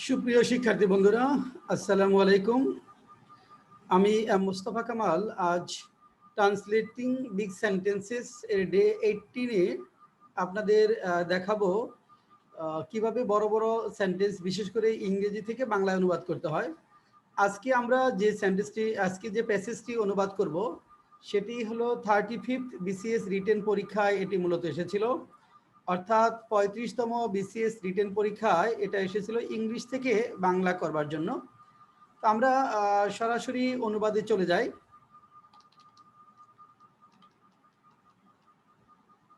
সুপ্রিয় শিক্ষার্থী বন্ধুরা, আসসালামু আলাইকুম। আমি মুস্তাফা কামাল আজ ট্রান্সলেটিং বিগ সেন্টেন্সেস এর ডে 18-এ আপনাদের দেখাবো কিভাবে বড় বড় সেন্টেন্স বিশেষ করে ইংরেজি থেকে বাংলায় অনুবাদ করতে হয়। আজকে আমরা যে প্যাসেজটি অনুবাদ করব সেটি হলো 35th BCS রিটেন পরীক্ষায় এটি মূলত এসেছিল, অর্থাৎ 35তম BCS রিটেন পরীক্ষায় এটা এসেছিল ইংলিশ থেকে বাংলা করবার জন্য। তো আমরা সরাসরি অনুবাদে চলে যাই।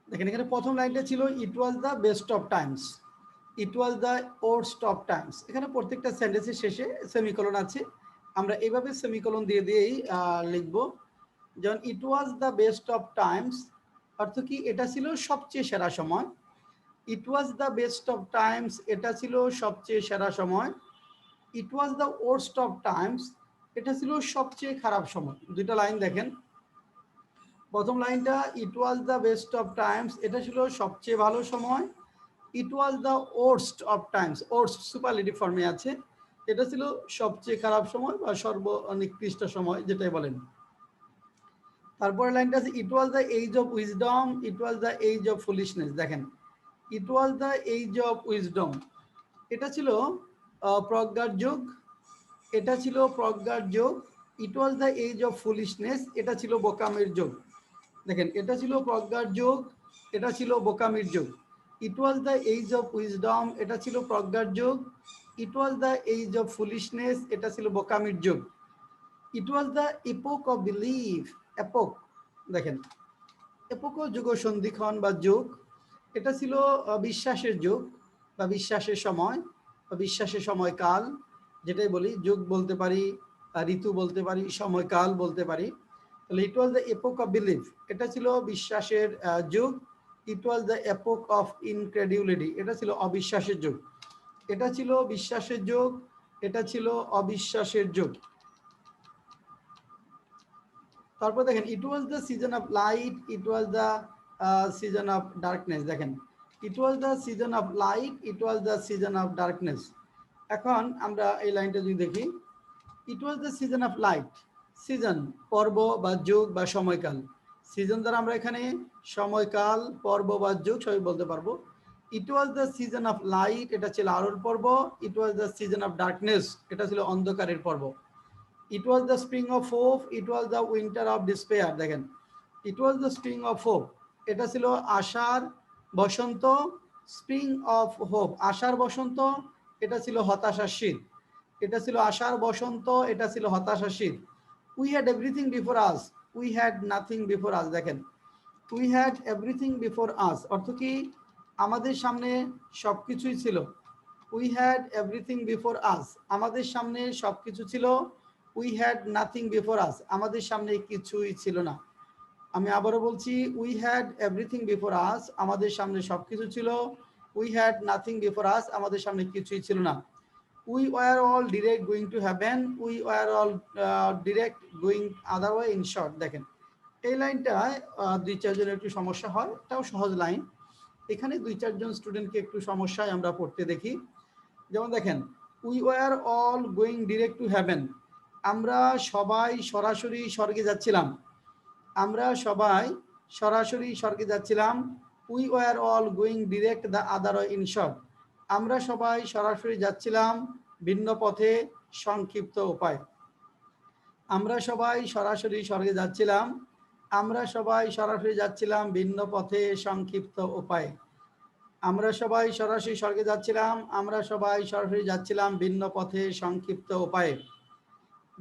দেখেন এখানে প্রথম লাইনটা ছিল it was the best of times, it was the worst of times. এখানে প্রত্যেকটা সেন্টেন্সের শেষে সেমিকোলন আছে, আমরা এইভাবে সেমিকোলন দিয়েই লিখব। যেমন it was the best of times অর্থ কি, এটা ছিল সবচেয়ে সেরা সময়। It was the best of times, এটা ছিল সবচেয়ে সেরা সময়। It was the worst of times, এটা ছিল সবচেয়ে খারাপ সময়। দুইটা লাইন দেখেন। প্রথম লাইনটা it was the best of times, এটা ছিল সবচেয়ে ভালো সময়। It was the worst of times, worst superlative ফর্মে আছে, এটা ছিল সবচেয়ে খারাপ সময় বা সর্বনিকৃষ্ট সময় যেটাই বলেন। তারপরে লাইনটা আছে it was the age of wisdom, it was the age of foolishness. দেখেন it was the age of wisdom, এটা ছিল প্রজ্ঞার যুগ, এটা ছিল প্রজ্ঞার যুগ। It was the age of foolishness, এটা ছিল বোকামির যুগ। দেখেন এটা ছিল প্রজ্ঞার যুগ, এটা ছিল বোকামির যুগ। It was the age of wisdom, এটা ছিল প্রজ্ঞার যুগ। It was the age of foolishness, এটা ছিল বোকামির যুগ। It was the epoch of belief, epoch, দেখেন এপোক যুগ সন্ধিক্ষণ বা যুগ, এটা ছিল বিশ্বাসের যুগ বা বিশ্বাসের সময় বা বিশ্বাসের সময়কাল, যেটাই বলি যুগ বলতে পারি, ঋতু বলতে পারি, সময়কাল বলতে পারি। তাহলে ইট was the epoch of believe, এটা ছিল বিশ্বাসের যুগ। It was the epoch of ইনক্রেডিউলিটি, এটা ছিল অবিশ্বাসের যুগ। এটা ছিল বিশ্বাসের যুগ, এটা ছিল অবিশ্বাসের যুগ। তারপর দেখেন it was the season of light, it was the season of darkness. দেখেন it was the season of light, it was the season of darkness. এখন আমরা এই লাইনটা যদি দেখি, it was the season of light, season পর্ব বা যুগ বা সময়কাল। সিজন দ্বারা আমরা এখানে সময়কাল, পর্ব বা যুগ সবই বলতে পারবো। It was the season of light, এটা ছিল আলোর পর্ব। It was the season of darkness, এটা ছিল অন্ধকারের পর্ব। It was the spring of hope, it was the winter of despair. দেখেন it was the spring of hope, এটা ছিল আশার বসন্ত। স্প্রিং অফ হোপ, আশার বসন্ত, এটা ছিল হতাশার শীত। এটা ছিল আশার বসন্ত, এটা ছিল হতাশার শীত। We had everything before us, we had nothing before us. দেখেন we had everything before us অর্থ কি, আমাদের সামনে সব কিছুই ছিল। We had everything before us, আমাদের সামনে সব কিছু ছিল। We had nothing before us, আমাদের সামনে কিছুই ছিল না। আমি আবারও বলছি, we had everything before us, আমাদের সামনে সব কিছু ছিল। We had nothing before us, আমাদের সামনে কিছুই ছিল না। We were all direct going to haven, we were all direct going other way, in short. দেখেন এই লাইনটায় 2-4 জনের একটু সমস্যা হয়, এটাও সহজ লাইন। এখানে 2-4 জন স্টুডেন্টকে একটু সমস্যায় আমরা পড়তে দেখি। যেমন দেখেন we were all going direct to haven, আমরা সবাই সরাসরি স্বর্গে যাচ্ছিলাম। আমরা সবাই সরাসরি স্বর্গে যাচ্ছিলাম। We were all going direct the other way, in short. আমরা সবাই সরাসরি যাচ্ছিলাম ভিন্ন পথে, সংক্ষিপ্ত উপায়। আমরা সবাই সরাসরি স্বর্গে যাচ্ছিলাম, আমরা সবাই সরাসরি যাচ্ছিলাম ভিন্ন পথে, সংক্ষিপ্ত উপায়ে। আমরা সবাই সরাসরি স্বর্গে যাচ্ছিলাম, আমরা সবাই সরাসরি যাচ্ছিলাম ভিন্ন পথে, সংক্ষিপ্ত উপায়ে।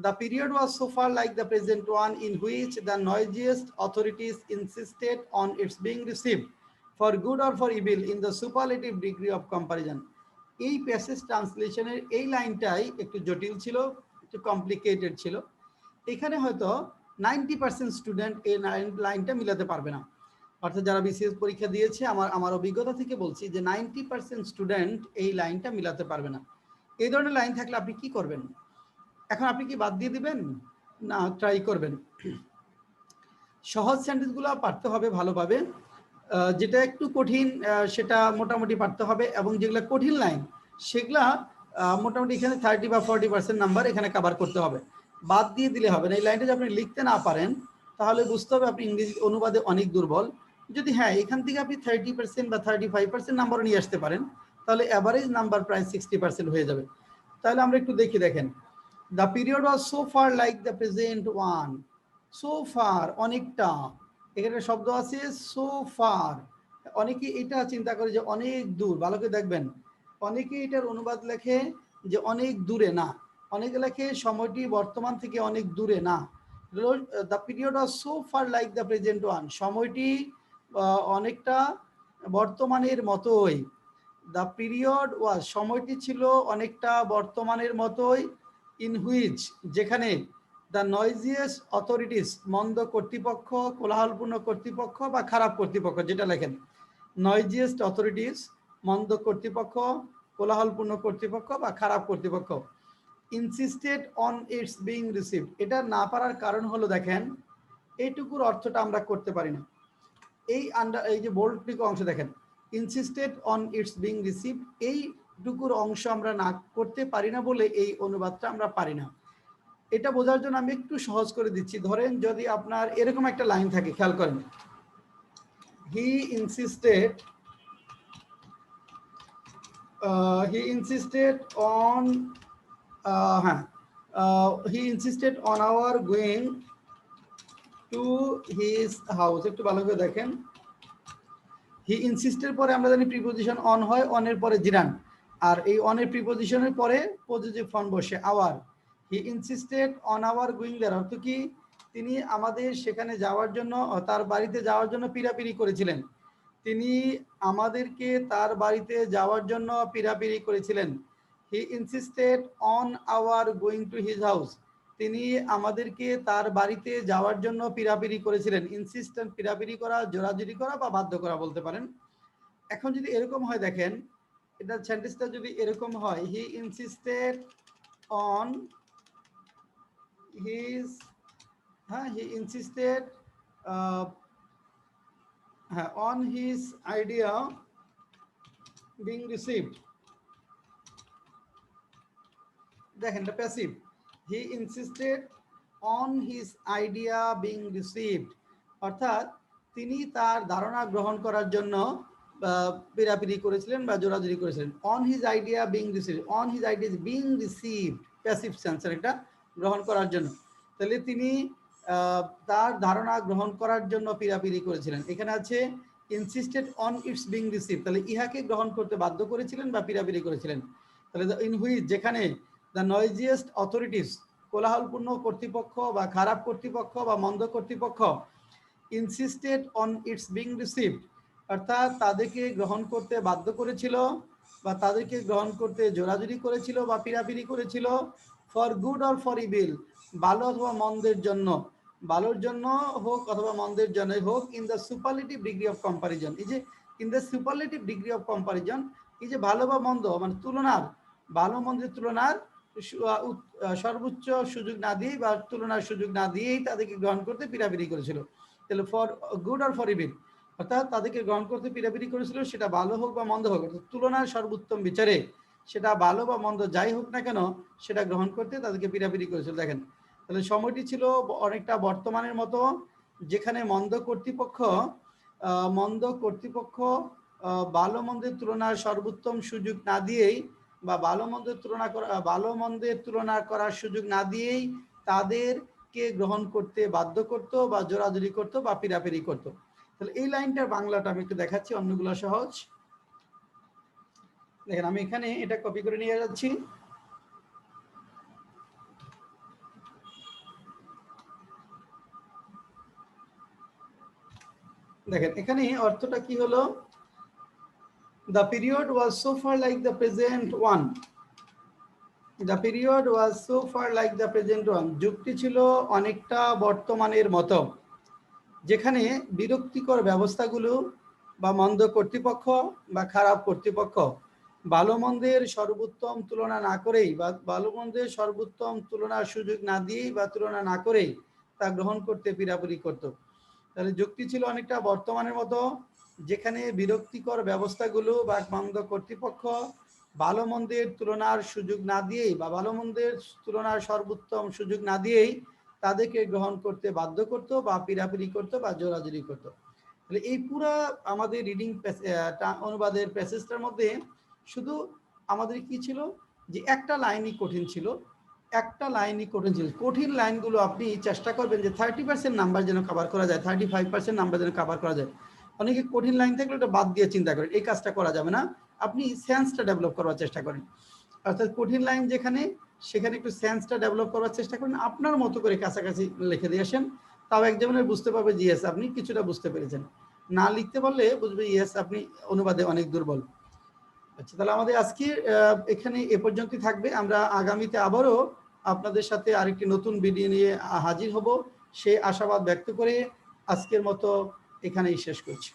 The period was so far like the present one in which the noisiest authorities insisted on its being received for good or for evil in the superlative degree of comparison. এই প্যাসেজ ট্রান্সলেশনের এই লাইনটাই একটু জটিল ছিল, একটু complicated ছিল। এখানে হয়তো 90% student এই লাইনটা মিলাতে পারবে না। অর্থাৎ যারা বিসিএস পরীক্ষা দিয়েছে, আমার অভিজ্ঞতা থেকে বলছি যে 90% স্টুডেন্ট এই লাইনটা মিলাতে পারবে না। এই ধরনের লাইন থাকলে আপনি কি করবেন? এখন আপনি কি বাদ দিয়ে দিবেন না ট্রাই করবেন? সহজ সেন্টেন্সগুলো পারতে হবে ভালোভাবে, যেটা একটু কঠিন সেটা মোটামুটি পারতে হবে, এবং যেগুলো কঠিন লাইন সেগুলা মোটামুটি এখানে 30 বা 40% নাম্বার এখানে কভার করতে হবে, বাদ দিয়ে দিলে হবে না। এই লাইনটা যদি আপনি লিখতে না পারেন তাহলে বুঝতে হবে আপনি ইংরেজি অনুবাদে অনেক দুর্বল। যদি হ্যাঁ এখান থেকে আপনি 30% বা 35% নাম্বার নিয়ে আসতে পারেন তাহলে অ্যাভারেজ নাম্বার প্রায় 60% হয়ে যাবে। তাহলে আমরা একটু দেখি, দেখেন the period was so far like the present one. So far অনেকটা, এখানে শব্দ আছে সো ফার। অনেকে এটা চিন্তা করে যে অনেক দূর, ভালো করে দেখবেন অনেকে এটার অনুবাদ লেখে যে অনেক দূরে, না, অনেকে লেখে সময়টি বর্তমান থেকে অনেক দূরে না। The period was so far like the present one, সময়টি অনেকটা বর্তমানের মতোই। দ্য পিরিয়ড ওয়াজ, সময়টি ছিল অনেকটা বর্তমানের মতোই। ইন হুইচ, যেখানে দ্য নয়েজিয়েস্ট অথরিটিস, মন্দ কর্তৃপক্ষ, কোলাহলপূর্ণ কর্তৃপক্ষ বা খারাপ কর্তৃপক্ষ, যেটা লেখেন নয়েজিয়েস্ট অথরিটিস, মন্দ কর্তৃপক্ষ, কোলাহলপূর্ণ কর্তৃপক্ষ বা খারাপ কর্তৃপক্ষ, insisted on its being received. এটা না পারার কারণ হলো দেখেন এইটুকুর অর্থটা আমরা করতে পারি না। এই যে বোল্ডটুকু অংশ দেখেন, insisted on its being received, এইটুকুর অংশ আমরা না করতে পারি না বলে এই অনুবাদটা আমরা পারি না। এটা বোঝার জন্য আমি একটু সহজ করে দিচ্ছি। ধরেন যদি আপনার এরকম একটা লাইন থাকে, খেয়াল করেন, he insisted on he insisted on our going to his house. একটু ভালো করে দেখেন, হি ইনসিস্টের পরে আমরা জানি প্রিপোজিশন অন হয়, অনের পরে জিরান, আর এই অনের প্রিপোজিশনের পরে পজিটিভ ফর্ম বসে our. He insisted on our going there, অর্থ কি তিনি আমাদের সেখানে যাওয়ার জন্য, তার বাড়িতে যাওয়ার জন্য পিরাপিরি করেছিলেন। তিনি আমাদেরকে তার বাড়িতে যাওয়ার জন্য পিরাপিরি করেছিলেন। He insisted on our going to his house, তিনি আমাদেরকে তার বাড়িতে যাওয়ার জন্য পিরাপিরি করেছিলেন। ইনসিস্টেন্ট, পিরাপিরি করা, জোরাজুরি করা বা বাধ্য করা বলতে পারেন। এখন যদি এরকম হয়, দেখেন এটা সেন্টেন্সটা যদি এরকম হয়, হি insisted on his, he insisted on his idea being received, দেখেন এটা passive. He insisted on his idea being received, অর্থাৎ তিনি তার ধারণা গ্রহণ করার জন্য পিরাপিরি করেছিলেন বা জোরাজুরি করেছিলেন। On his idea being received, on his idea being received, passive sense, এটা গ্রহণ করার জন্য। তাহলে তিনি তার ধারণা গ্রহণ করার জন্য পিরাপিরি করেছিলেন। এখানে আছে insisted on its being received, তাহলে ইহাকে গ্রহণ করতে বাধ্য করেছিলেন বা পিরাপিরি করেছিলেন। তাহলে ইন হুইচ, যেখানে দ্য নয়েজিয়েস্ট অথরিটিস, কোলাহলপূর্ণ কর্তৃপক্ষ বা খারাপ কর্তৃপক্ষ বা মন্দ কর্তৃপক্ষ, insisted on its being received, অর্থাৎ তাদেরকে গ্রহণ করতে বাধ্য করেছিল বা তাদেরকে গ্রহণ করতে জোরাজুরি করেছিল বা পিরাপিরি করেছিল। For good or for evil, ভালো অথবা মন্দের জন্য, ভালোর জন্য হোক অথবা মন্দের জন্যই হোক। In the superlative degree of comparison, এই যে in the superlative degree of comparison, এই যে ভালো বা মন্দ মানে তুলনার, ভালো মন্দের তুলনার সর্বোচ্চ সুযোগ না দিয়েই বা তুলনার সুযোগ না দিয়েই তাদেরকে গ্রহণ করতে পিরাপিরি করেছিল। তাহলে for good or for evil, অর্থাৎ তাদেরকে গ্রহণ করতে পিরাপিরি করেছিল, সেটা ভালো হোক বা মন্দ হোক, তুলনার সর্বোত্তম বিচারে সেটা ভালো বা মন্দ যাই হোক না কেন সেটা গ্রহণ করতে তাদেরকে পিরাপিরি করেছিল। দেখেন তাহলে সময়টি ছিল অনেকটা বর্তমানের মতো, যেখানে মন্দ কর্তৃপক্ষ ভালো মন্দের তুলনার সর্বোত্তম সুযোগ না দিয়েই বা ভালো মন্দের তুলনা করার সুযোগ না দিয়েই তাদেরকে গ্রহণ করতে বাধ্য করতো বা জোরাজুরি করতো বা পিরাপিরি করতো। তাহলে এই লাইনটার বাংলাটা আমি একটু দেখাচ্ছি, অন্যগুলো সহজ। দেখেন আমি এখানে এটা কপি করে নিয়ে যাচ্ছি। দেখেন এখানে অর্থটা কি হলো, the period was so far like the present one, the period was so far like the present one, যুগটি ছিল অনেকটা বর্তমানের মতো, যেখানে বিরক্তিকর ব্যবস্থাগুলো বা মন্দ কর্তৃপক্ষ বা খারাপ কর্তৃপক্ষ ভালো মন্দের সর্বোত্তম তুলনা না করেই বা ভালো মন্দের সর্বোত্তম তুলনার সুযোগ না দিয়েই বা তুলনা না করেই তা গ্রহণ করতে পিরাপিরি করত। তাহলে যুক্তি ছিল অনেকটা বর্তমানের মতো, যেখানে বিরক্তিকর ব্যবস্থাগুলো বা মন্দ কর্তৃপক্ষ ভালো মন্দের তুলনার সুযোগ না দিয়েই বা ভালো মন্দের তুলনার সর্বোত্তম সুযোগ না দিয়েই তাদেরকে গ্রহণ করতে বাধ্য করতো বা পিরাপিরি করতো বা জোরাজুরি করতো। তাহলে এই পুরা আমাদের রিডিং অনুবাদের প্যাসেজটার মধ্যে শুধু আমাদের কি ছিল যে একটা লাইনই কঠিন ছিল, একটা লাইনই কঠিন ছিল। কঠিন লাইনগুলো আপনি চেষ্টা করবেন যে 30% নাম্বার যেন কভার করা যায়, 35% নাম্বার যেন কভার করা যায়। অনেকে কঠিন লাইন থাকলে ওটা বাদ দিয়ে চিন্তা করেন, এই কাজটা করা যাবে না। আপনি সেন্সটা ডেভেলপ করার চেষ্টা করেন, অর্থাৎ কঠিন লাইন যেখানে সেখানে একটু সেন্সটা ডেভেলপ করার চেষ্টা করেন, আপনার মতো করে কাছাকাছি লিখে দিয়ে আসেন। তাও একজনের বুঝতে পারবে যে ইয়েস আপনি কিছুটা বুঝতে পেরেছেন। না লিখতে পারলে বুঝবে ইয়েস আপনি অনুবাদে অনেক দুর্বল। আচ্ছা, তাহলে আমাদের আজকে এখানে এ পর্যন্তই থাকবে। আমরা আগামীতে আবারও আপনাদের সাথে আরেকটি নতুন ভিডিও নিয়ে হাজির হব, সেই আশাবাদ ব্যক্ত করে আজকের মতো এখানেই শেষ করছি।